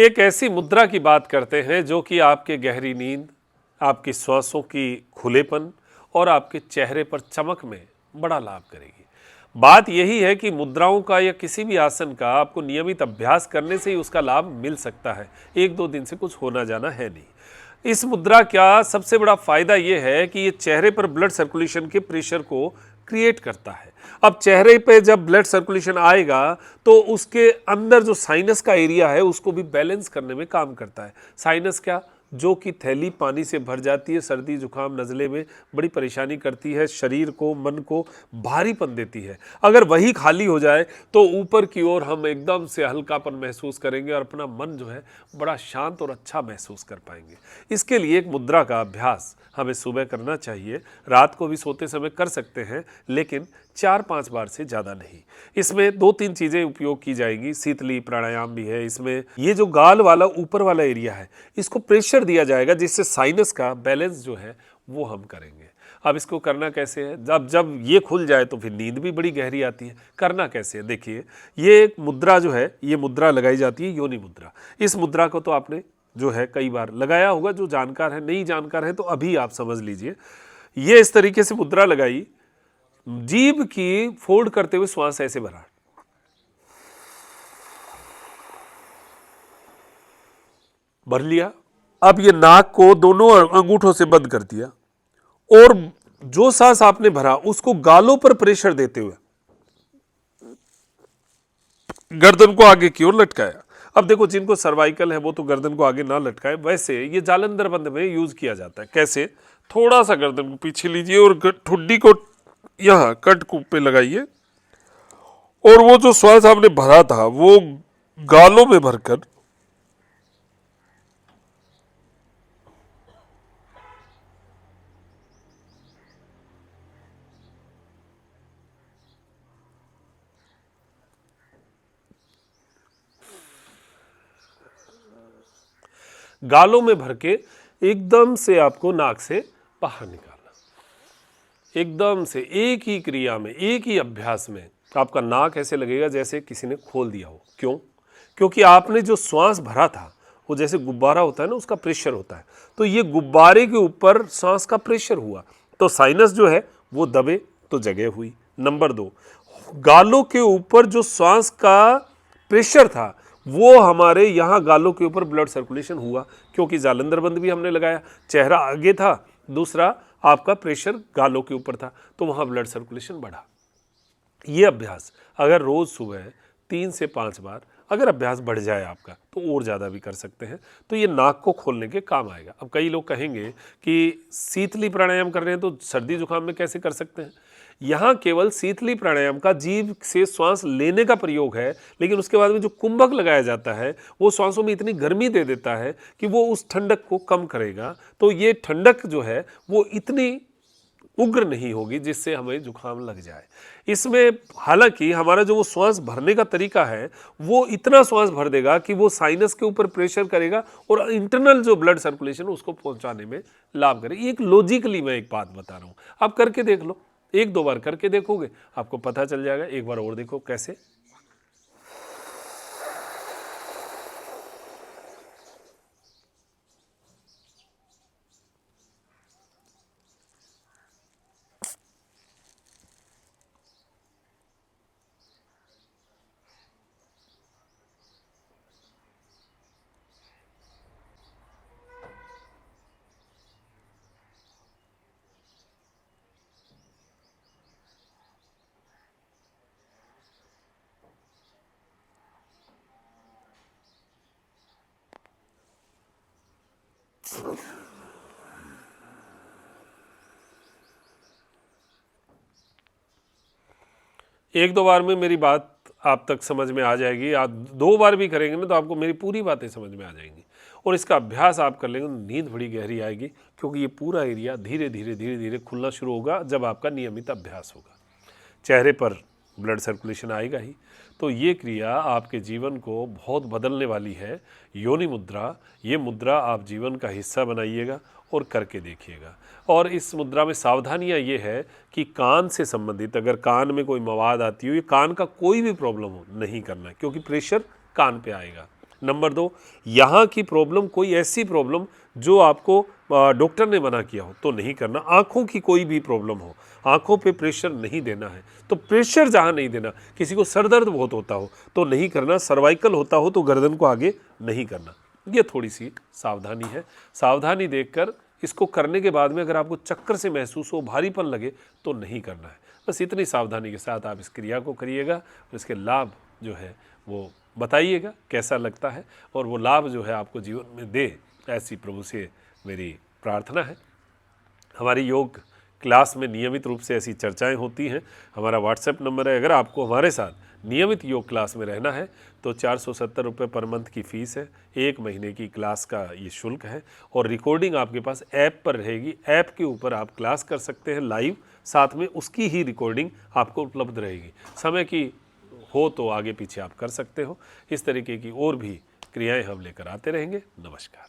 एक ऐसी मुद्रा की बात करते हैं जो कि आपके गहरी नींद, आपकी श्वासों की खुलेपन और आपके चेहरे पर चमक में बड़ा लाभ करेगी। बात यही है कि मुद्राओं का या किसी भी आसन का आपको नियमित अभ्यास करने से ही उसका लाभ मिल सकता है। एक दो दिन से कुछ होना जाना है नहीं। इस मुद्रा का सबसे बड़ा फायदा यह है कि ये चेहरे पर ब्लड सर्कुलेशन के प्रेशर को क्रिएट करता है। अब चेहरे पे जब ब्लड सर्कुलेशन आएगा तो उसके अंदर जो साइनस का एरिया है उसको भी बैलेंस करने में काम करता है। साइनस क्या, जो कि थैली पानी से भर जाती है, सर्दी जुकाम नज़ले में बड़ी परेशानी करती है, शरीर को मन को भारीपन देती है। अगर वही खाली हो जाए तो ऊपर की ओर हम एकदम से हल्कापन महसूस करेंगे और अपना मन जो है बड़ा शांत और अच्छा महसूस कर पाएंगे। इसके लिए एक मुद्रा का अभ्यास हमें सुबह करना चाहिए, रात को भी सोते समय कर सकते हैं, लेकिन 4-5 बार से ज़्यादा नहीं। इसमें 2-3 चीज़ें उपयोग की जाएंगी। शीतली प्राणायाम भी है इसमें। ये जो गाल वाला ऊपर वाला एरिया है इसको प्रेशर दिया जाएगा जिससे साइनस का बैलेंस जो है वो हम करेंगे। अब इसको करना कैसे है, जब ये खुल जाए तो फिर नींद भी बड़ी गहरी आती है। करना कैसे है, देखिए ये एक मुद्रा जो है, ये मुद्रा लगाई जाती है योनि मुद्रा। इस मुद्रा को तो आपने जो है कई बार लगाया होगा, जो जानकार है, नहीं जानकार है तो अभी आप समझ लीजिए। ये इस तरीके से मुद्रा लगाई, जीभ की फोल्ड करते हुए श्वास ऐसे भरा, भर लिया। अब ये नाक को दोनों अंगूठों से बंद कर दिया और जो सांस आपने भरा उसको गालों पर प्रेशर देते हुए गर्दन को आगे की ओर लटकाया। अब देखो जिनको सर्वाइकल है वो तो गर्दन को आगे ना लटकाए, वैसे ये जालंधर बंद में यूज किया जाता है। कैसे, थोड़ा सा गर्दन को पीछे लीजिए और ठुड्डी को यहाँ कट पे लगाइए और वो जो श्वास आपने भरा था वो गालों में भरकर गालों में भर के एकदम से आपको नाक से बाहर निकालना। एकदम से एक ही क्रिया में, एक ही अभ्यास में आपका नाक ऐसे लगेगा जैसे किसी ने खोल दिया हो। क्यों? क्योंकि आपने जो श्वास भरा था वो जैसे गुब्बारा होता है ना, उसका प्रेशर होता है, तो ये गुब्बारे के ऊपर सांस का प्रेशर हुआ तो साइनस जो है वो दबे तो जगह हुई। नंबर 2, गालों के ऊपर जो सांस का प्रेशर था वो हमारे यहाँ गालों के ऊपर ब्लड सर्कुलेशन हुआ, क्योंकि जालंधर बंद भी हमने लगाया, चेहरा आगे था, दूसरा आपका प्रेशर गालों के ऊपर था, तो वहाँ ब्लड सर्कुलेशन बढ़ा। ये अभ्यास अगर रोज़ सुबह 3 से 5 बार अगर अभ्यास बढ़ जाए आपका तो और ज़्यादा भी कर सकते हैं, तो ये नाक को खोलने के काम आएगा। अब कई लोग कहेंगे कि शीतली प्राणायाम कर रहे हैं तो सर्दी जुकाम में कैसे कर सकते हैं। यहाँ केवल शीतली प्राणायाम का जीभ से श्वास लेने का प्रयोग है, लेकिन उसके बाद में जो कुंभक लगाया जाता है वो श्वासों में इतनी गर्मी दे देता है कि वो उस ठंडक को कम करेगा। तो ये ठंडक जो है वो इतनी उग्र नहीं होगी जिससे हमें जुकाम लग जाए। इसमें हालांकि हमारा जो वो श्वास भरने का तरीका है वो इतना श्वास भर देगा कि वो साइनस के ऊपर प्रेशर करेगा और इंटरनल जो ब्लड सर्कुलेशन उसको पहुंचाने में लाभ करेगा। एक लॉजिकली मैं एक बात बता रहा हूँ, आप करके देख लो, 1-2 बार करके देखोगे आपको पता चल जाएगा। एक बार और देखो कैसे। एक दो बार में मेरी बात आप तक समझ में आ जाएगी। आप 2 बार भी करेंगे ना तो आपको मेरी पूरी बातें समझ में आ जाएंगी और इसका अभ्यास आप कर लेंगे तो नींद बड़ी गहरी आएगी, क्योंकि ये पूरा एरिया धीरे धीरे खुलना शुरू होगा जब आपका नियमित अभ्यास होगा। चेहरे पर ब्लड सर्कुलेशन आएगा ही, तो ये क्रिया आपके जीवन को बहुत बदलने वाली है। योनि मुद्रा, ये मुद्रा आप जीवन का हिस्सा बनाइएगा और करके देखिएगा। और इस मुद्रा में सावधानियां ये है कि कान से संबंधित अगर कान में कोई मवाद आती हो, ये कान का कोई भी प्रॉब्लम हो, नहीं करना है, क्योंकि प्रेशर कान पे आएगा। नंबर 2, यहाँ की प्रॉब्लम कोई ऐसी प्रॉब्लम जो आपको डॉक्टर ने मना किया हो तो नहीं करना। आँखों की कोई भी प्रॉब्लम हो, आँखों पे प्रेशर नहीं देना है तो प्रेशर जहाँ नहीं देना। किसी को सर दर्द बहुत होता हो तो नहीं करना, सर्वाइकल होता हो तो गर्दन को आगे नहीं करना। ये थोड़ी सी सावधानी है। सावधानी देखकर इसको करने के बाद में अगर आपको चक्कर से महसूस हो, भारीपन लगे तो नहीं करना है। बस इतनी सावधानी के साथ आप इस क्रिया को करिएगा और इसके लाभ जो है वो बताइएगा कैसा लगता है, और वो लाभ जो है आपको जीवन में दे, ऐसी प्रभु से मेरी प्रार्थना है। हमारी योग क्लास में नियमित रूप से ऐसी चर्चाएं होती हैं। हमारा व्हाट्सएप नंबर है। अगर आपको हमारे साथ नियमित योग क्लास में रहना है तो 470 रुपये पर मंथ की फ़ीस है। 1 महीने की क्लास का ये शुल्क है और रिकॉर्डिंग आपके पास ऐप पर रहेगी। ऐप के ऊपर आप क्लास कर सकते हैं लाइव, साथ में उसकी ही रिकॉर्डिंग आपको उपलब्ध रहेगी। समय की हो तो आगे पीछे आप कर सकते हो। इस तरीके की और भी क्रियाएं हम लेकर आते रहेंगे। नमस्कार।